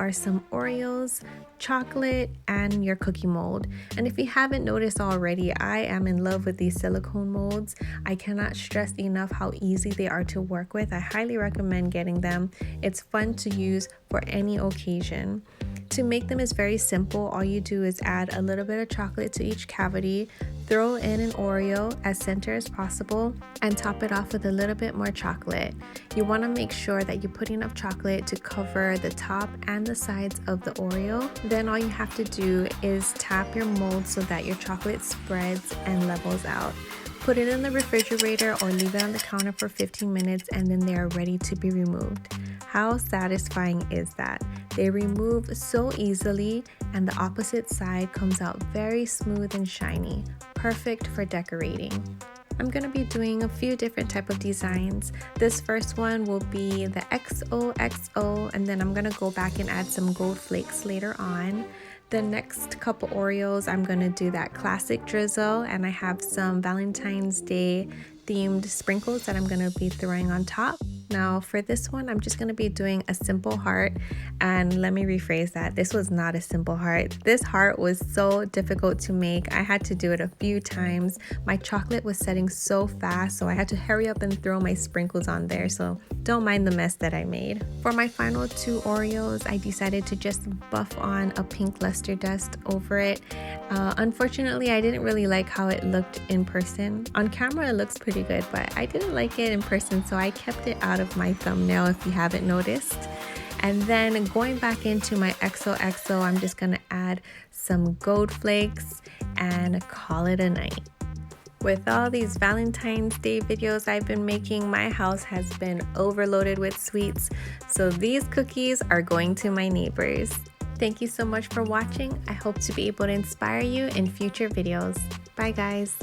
are some Oreos, chocolate, and your cookie mold. And if you haven't noticed already, I am in love with these silicone molds. I cannot stress enough how easy they are to work with. I highly recommend getting them. It's fun to use for any occasion. To make them is very simple. All you do is add a little bit of chocolate to each cavity, throw in an Oreo as center as possible, and top it off with a little bit more chocolate. You want to make sure that you put enough chocolate to cover the top and the sides of the Oreo. Then all you have to do is tap your mold so that your chocolate spreads and levels out. Put it in the refrigerator or leave it on the counter for 15 minutes and then they are ready to be removed. How satisfying is that? They remove so easily and the opposite side comes out very smooth and shiny. Perfect for decorating. I'm going to be doing a few different type of designs. This first one will be the XOXO, and then I'm going to go back and add some gold flakes later on. The next couple Oreos, I'm going to do that classic drizzle, and I have some Valentine's Day themed sprinkles that I'm going to be throwing on top. Now for this one, I'm just going to be doing a simple heart, and let me rephrase that. This was not a simple heart. This heart was so difficult to make. I had to do it a few times. My chocolate was setting so fast, so I had to hurry up and throw my sprinkles on there, so don't mind the mess that I made. For my final two Oreos, I decided to just buff on a pink luster dust over it. Unfortunately, I didn't really like how it looked in person. On camera, it looks pretty good, but I didn't like it in person, so I kept it out of my thumbnail if you haven't noticed. And then going back into my XOXO, I'm just gonna add some gold flakes and call it a night. With all these Valentine's Day videos I've been making, my house has been overloaded with sweets, so these cookies are going to my neighbors. Thank you so much for watching. I hope to be able to inspire you in future videos. Bye guys.